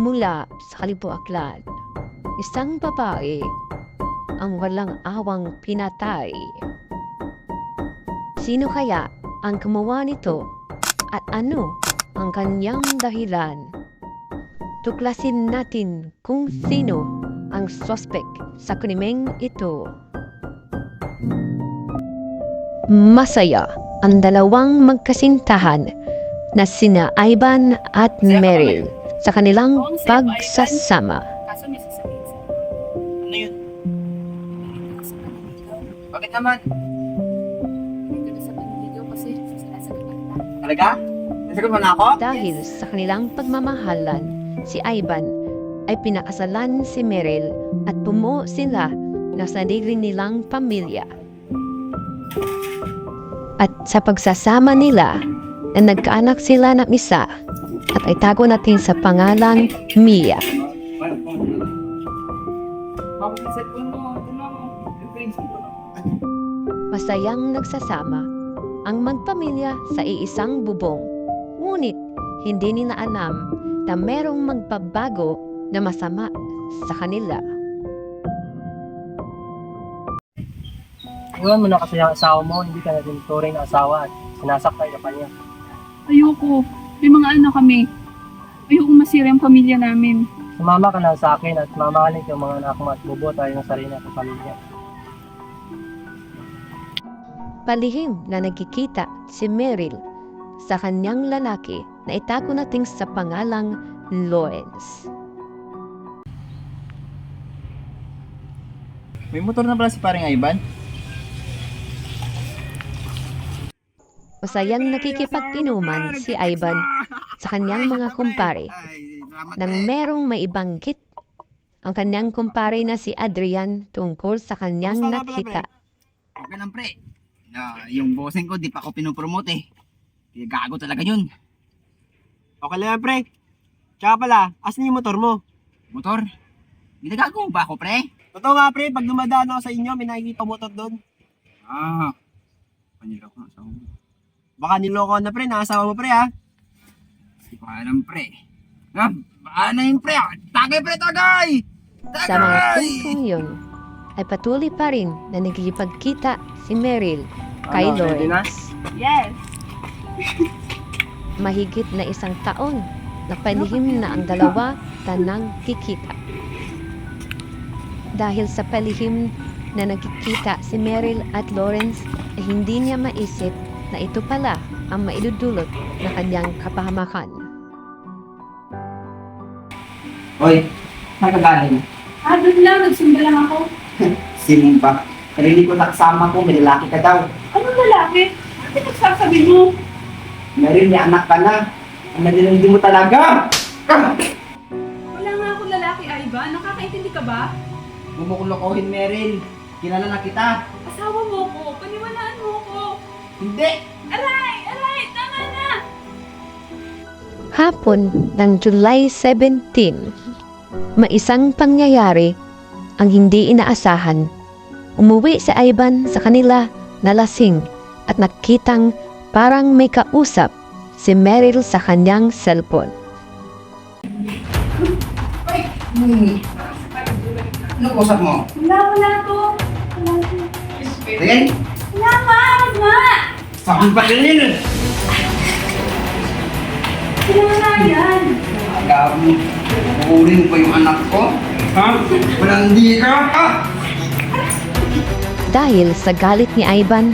Mula sa Kalibuaklan, isang babae ang walang awang pinatay. Sino kaya ang gumawa nito at ano ang kanyang dahilan? Tuklasin natin kung sino ang suspect sa krimeng ito. Masaya ang dalawang magkasintahan na sina Ivan at Meryl sa kanilang pagsasama. Kaso may sasabihin sa'yo. Ano yun? Bakit naman? Hindi ka na sa video kasi sinasagot na kita. Talaga? Nasagot mo na ako? Dahil sa kanilang pagmamahalan, si Ivan ay pinakasalan si Meryl at bumuo sila ng sarili nilang pamilya. At sa pagsasama nila, na nagkaanak sila ng isa at ay tago natin sa pangalang Mia. Masayang nagsasama ang magpamilya sa iisang bubong. Ngunit hindi nila alam na merong magbabago na masama sa kanila. Iwan mo na kasi ang asawa mo, hindi ka na din turing na asawa at sinasaktan ka pa niya. Ayoko. May mga anak kami. Ayoko masira ang pamilya namin. Sumama ka na sa akin at mamahalin ko yung mga anak mo at bubuo tayo ng sarili natin pamilya. Palihim na nagkikita si Meryl sa kanyang lalaki na itago natin sa pangalang Lawrence. May motor na pala si paring Ivan? Masayang nakikipag-inuman si Ivan sa kanyang mga kumpare nang merong maibanggit ang kanyang kumpare na si Adrian tungkol sa kanyang nakita. Okay lang pre. Yung bossing ko di pa ako pinopromote eh. Kaya gago talaga yun. Okay lang yan, pre. Tsaka pala, asan yung motor mo? Motor? Ginagago ba ako pre? Totoo nga, pre, pag dumadaan ako sa inyo, may nakikita motor doon. Paniloko na sa ulo. Baka niloko na, pre, nakasawa mo, pre, ha? Hindi ko alam pre. Ano yung pre? Tagay pre, tagay! Sa mga puntong yun ay patuloy pa rin na nagkikipagkita si Meryl kay Ano, ready na? Lawrence. Yes. Mahigit na isang taon na palihim na ang dalawa tanang kikita. Dahil sa palihim na nagkikita si Meryl at Lawrence ay hindi niya maisip na ito pala ang maidudulot na kanyang kapahamakan. Hoy, saan ka galing? Doon lang. Nagsimba lang ako. Simba. Narinig ko nakasama ko, may lalaki ka daw. Anong lalaki? Ano nagsasabi mo? Meron may anak ka na. Ang nadinig mo talaga. Wala nga akong lalaki, Ivan. Nakakaintindi ka ba? Bumukulokohin Meryl. Kilala na kita. Asawa mo ko. Paniwalaan mo ko. Hindi. Aray! Aray! Tama na! Hapon ng July 17, maisang pangyayari ang hindi inaasahan. Umuwi si Ivan sa kanila na lasing at nakitang parang may kausap si Meryl sa kanyang cellphone. Ano kusap mo? Wala to. Wala to. Tingin. Wala ka! Wag nga! Sabi pa rin. Wala nga yan. Gabi. Kukurin mo pa yung anak ko? Ha? Walang di ka? Ha? Dahil sa galit ni Ivan,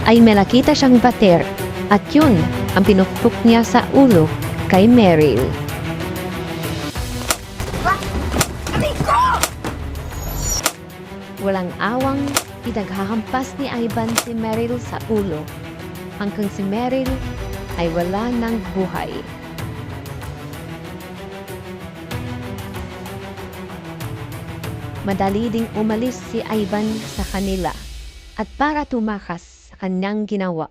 ay may nakita siyang bater at yun ang pinupok niya sa ulo kay Meryl. Walang awang pinaghahampas ni Ivan si Meryl sa ulo hanggang si Meryl ay wala ng buhay. Madali ding umalis si Ivan sa kanila at para tumakas sa kanyang ginawa.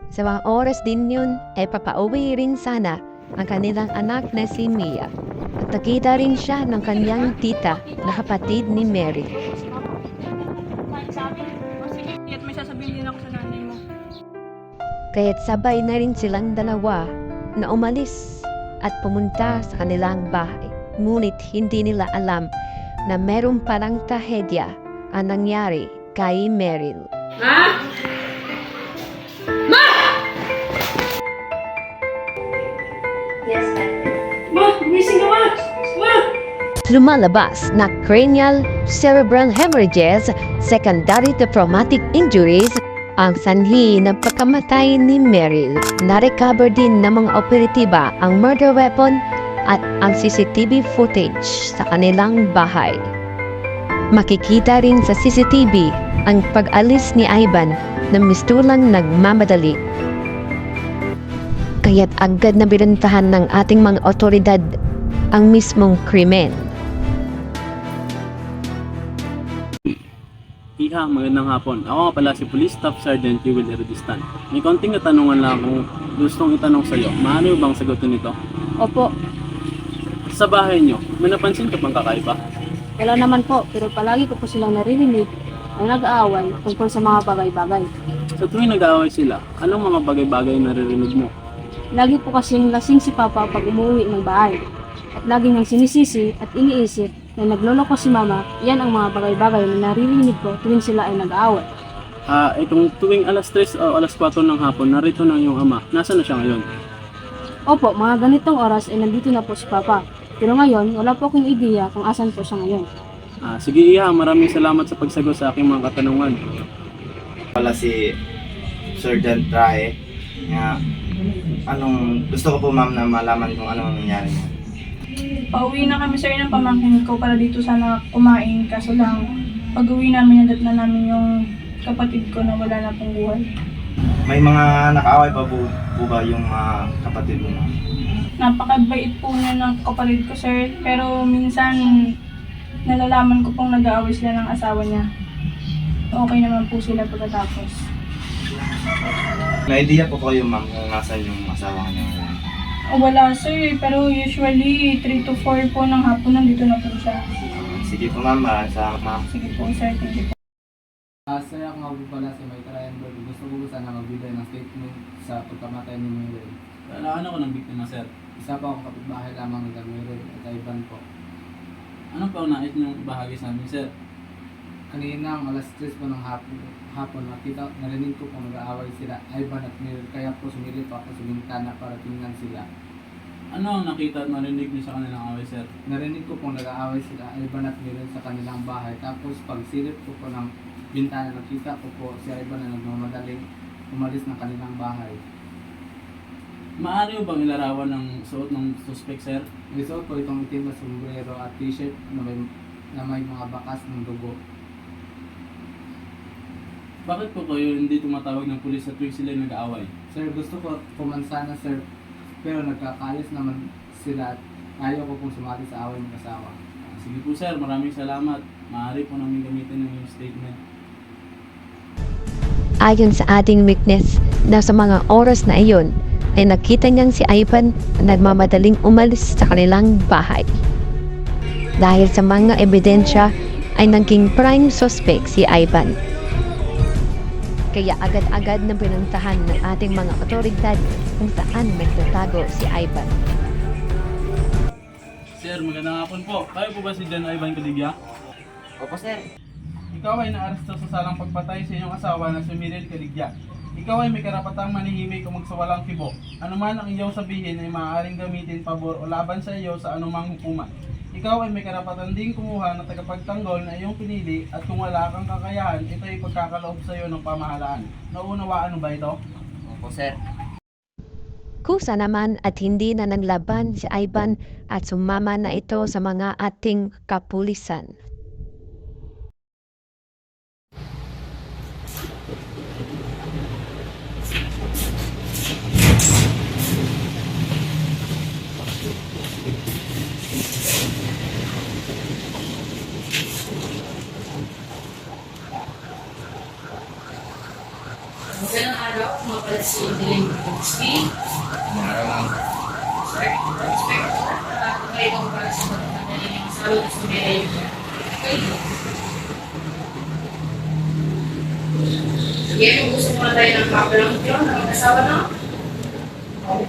Sa mga oras din yun ay papauwi rin sana ang kanilang anak na si Mia at nakita rin siya ng kanyang tita na kapatid ni Mary. Sige, at may sasabihin din ako sa nanay mo. Kaya't sabay na rin silang dalawa na umalis at pumunta sa kanilang bahay. Ngunit hindi nila alam na meron palang trahedya ang nangyari kay Meryl. Lumalabas na cranial cerebral hemorrhages, secondary to traumatic injuries, ang sanhi ng pagkamatay ni Meryl. Na-recover din ng mga operatiba ang murder weapon at ang CCTV footage sa kanilang bahay. Makikita rin sa CCTV ang pag-alis ni Ivan na mistulang nagmamadali. Kaya't agad na binantahan ng ating mga otoridad ang mismong krimen. Iha, magandang hapon. Ako nga pala si Police Staff Sergeant Jewel Eredistan. May konting katanungan lang akong gustong itanong sa iyo. Maaari mo bang sagutin ito? Opo, Sa bahay niyo, may napansin ka bang kakaiba? wala naman po, pero palagi ko po silang naririnig ay nag-aaway tungkol sa mga bagay-bagay. Sa tuwing nag-aaway sila, anong mga bagay-bagay na naririnig mo? Lagi po kasing lasing si Papa pag umuwi ng bahay. At lagi niyang sinisisi at iniisip na nagloloko si Mama, yan ang mga bagay-bagay na naririnig ko tuwing sila ay nag-aaway. Itong tuwing alas 3 o alas 4 ng hapon, narito na yung ama. Nasaan na siya ngayon? Opo, mga ganitong oras ay nandito na po si Papa. Pero ngayon, wala po akong ideya kung asan po siya ngayon. Sige Iha, maraming salamat sa pagsagot sa aking mga katanungan. Pala si Sergeant Trae nga gusto ko po ma'am na malaman kung anong nangyari niya. Pauwi na kami sir ng pamangkin ko para dito sana kumain, kaso lang pag-uwi namin nadat na namin yung kapatid ko na wala na pong buhay. May mga nakaaway pa po ba yung mga kapatid mo ma'am? Napakabait po niya ng kapatid ko sir, pero minsan nalalaman ko pong nag-aaway sila ng asawa niya. Okay naman po sila pagkatapos. May idea po kayo ma'am kung nasan yung asawa niya ngayon? Wala sir, pero usually 3 to 4 po ng hapon nandito na po siya. Sige po ma'am, salamat ma'am. Sige po sir, thank you po. Sir, ako nga po pala si Mike Triangle. Gusto ko sana magbigay ng statement sa pagkamatay ni Meryl. Ano ko ng biktima, sir? Isa pa akong kapitbahay lamang ng Meryl at Ivan po. Ano pa ang nais niyong ibahagi sa amin, sir? Kanina, alas 3 po ng hapon narinig ko kung nag-aaway sila, Ivan at Meryl. Kaya po sumilip ako sa bintana para tingnan sila. Ano ang nakita at narinig niyo sa kanilang away, sir? Narinig ko kung nag-aaway sila, Ivan at Meryl sa kanilang bahay. Tapos pagsilip ko po ng bintana, nakita ko po si Ivan na nagmamadaling umalis ng kanilang bahay. Maaari mo bang ilarawan ng suot ng suspect, sir? May suot po itong itim na sombrero at t-shirt na may mga bakas ng dugo. Bakit po kayo hindi tumatawag ng pulis sa tuwing sila nag-aaway? Sir, gusto ko pumansana sir, pero nagkakaalis naman sila at ayaw ko pong sumali sa away ng asawa. Sige po, sir, maraming salamat. Maaari po namin gamitin ng iyong statement. Ayon sa ating witness na sa mga oras na iyon ay nakita niyang si Ivan na nagmamadaling umalis sa kanilang bahay. Dahil sa mga ebidensya ay naging prime suspect si Ivan. Kaya agad-agad na pinuntahan ng ating mga otoridad kung saan nagtatago si Ivan. Sir, magandang hapon po. Kayo po ba si John Ivan Caligya? Opo sir. Ikaw ay naaresto sa salang pagpatay sa iyong asawa na si Meryl Caligya. Ikaw ay may karapatang manihimik o magsawalang kibo. Ano man ang iyong sabihin ay maaaring gamitin pabor o laban sa iyo sa anumang hukuman. Ikaw ay may karapatan ding kumuha ng tagapagtanggol na iyong pinili at kung wala kang kakayahan, ito ay pagkakaloob sa iyo ng pamahalaan. Naunawaan mo ba ito? Opo sir. Kusa naman at hindi na naglaban si Ivan at sumama na ito sa mga ating kapulisan. Magandang araw, mga pala si Diling Bukowski. Sir, Inspector, kayo para sa pagkakali ng asawa na si Meryl. Okay. Sige, kung gusto mo na tayo ng papalang ito na mag-asawa na.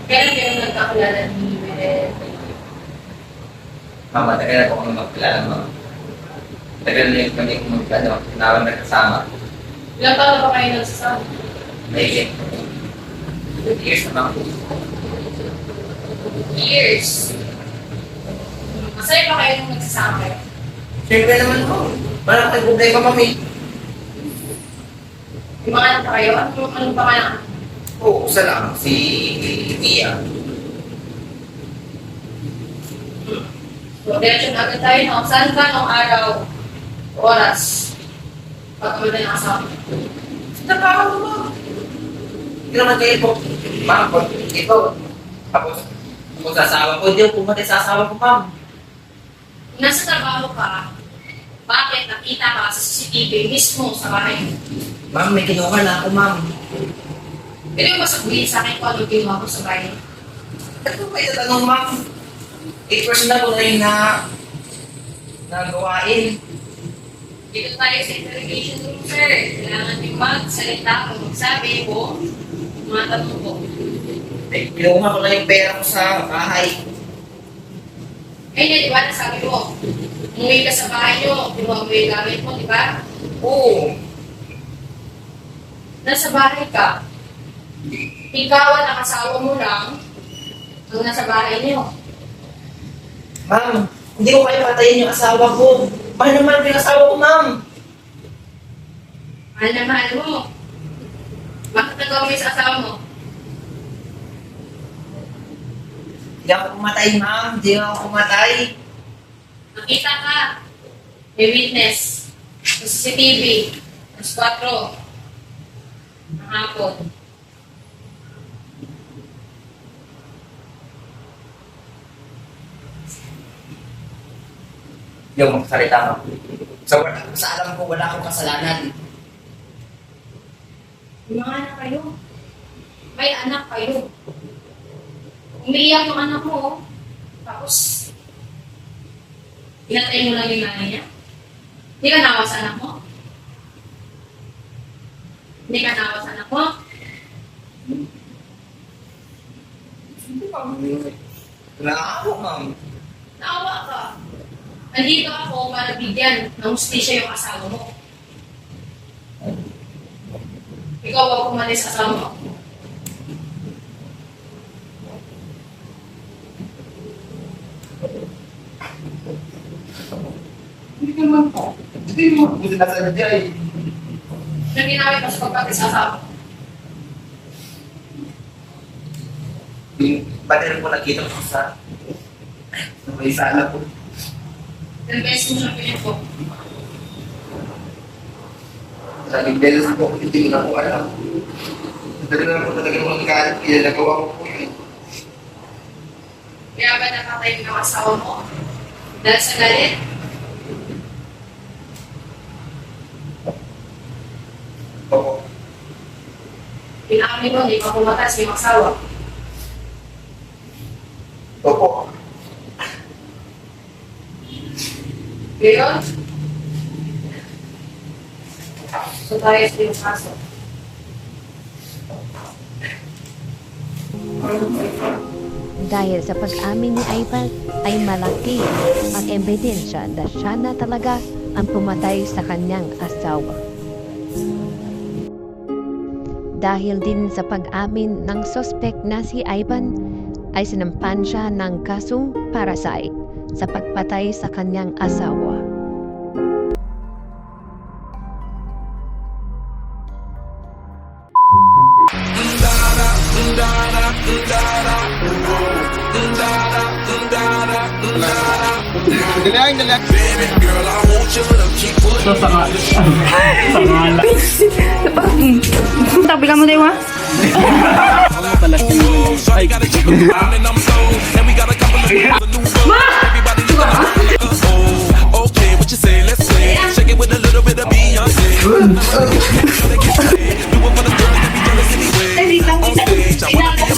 Kailan kayo nagkakilala ni Miguel? Mama, tagal na po kami magkilala, mama. Tagal na yung kami nagkasama. Ilang taon na ba kayo nagsasama? May 2 years na mama. Years. Masaya pa kayo nung nagsasama kayo? Siyempre naman po. Wala kang problema, mami. Yung mga anak pa kayo? Anong pangalan? Oo, isa lang. Si Tia. So, diretso na agad tayo, no? Saan ka nung araw? Oras? Pagkamit na ng asawa? Nakakamot mo, mama. Hindi naman kayo po. Ma'am, ito. Tapos, kung sa asawa ko, hindi ako pumatay sa asawa ko, ma'am. Kung nasa trabaho ka, bakit nakita ka sa CCTV mismo sa bahay mo? Ma'am, may kinuha na ako, ma'am. Pwede mo ba sabihin sa akin kung ano ginawa ko sa bahay? Ito ba yung tanong, ma'am? 8% na po na yung nagawain. Dito tayo sa interrogation room, sir. Kailangan din magsalita kung magsabi ko mga tanong ko. Kinuha ko na yung pera ko sa bahay. Ngayon, di ba, nasabi mo, umuwi ka sa bahay nyo, di ba umuwi gamit mo, di ba? Oo. Nasa bahay ka, ikaw at ang asawa mo lang ang nasa bahay nyo. Ma'am, hindi ko kayo patayin yung asawa ko. Mahal naman yung asawa ko, ma'am. Mahal na mahal mo. Bakit nagawa mo sa asawa mo? Hindi ako pumatay, ma'am. Hindi ako pumatay. Nakita ka, may witness, sa CCTV, alas 4, ng hapon. Yung magsalita, ma'am. Sa alam ko, wala akong kasalanan. May mga anak kayo. May anak kayo. Umiiyak yung anak mo, oh. Tapos, pinatay mo lang yung nanay niya. Hindi ka nawa sa anak mo? Hindi ka nawa sa anak mo? Hindi, ma'am. Naawa, ma'am. Naawa ka. Nandito ako para bigyan ng hustisya yung asawa mo. Ikaw ang pumalis sa asawa mo. Hindi naman po. Hindi mo po sinasadya eh. Anong ginawin mo sa pagpatay sa asawa mo? Yung pader po nakita ko sa may sala po. Ilang beses mo siya pinito? Sa beses po, hindi ko na po alam. Dali na po talaga mga kalit, kaya nagawa ko po yun. Kaya ba nakatay mo yung asawa mo? Dahil sa galit? Opo. Pinaamin mo, hindi pa pumatas yung asawa. Opo. Ngayon, so tayo sa yung kaso. Dahil sa pag-amin ni Ivan ay malaki ang ebidensya na siya na talaga ang pumatay sa kanyang asawa. Dahil din sa pag-amin ng suspect na si Ivan ay sinampan siya ng kasong parasite sa pagpatay sa kanyang asawa. So, sa ngala. Tabi ka mo, Dewa?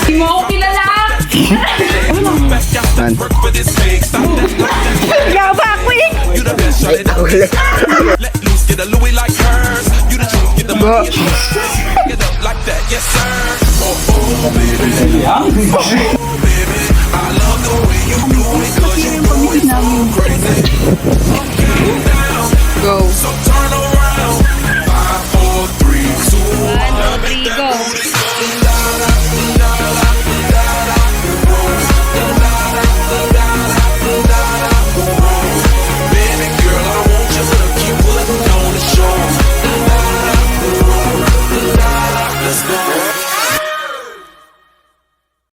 Hindi mo ako kilala! Gaba ako eh! Let loose, get a Louis like hers. You the truth, get the money. Get up like that, yes sir. Oh, oh. Kasi yung pag-ibig namin.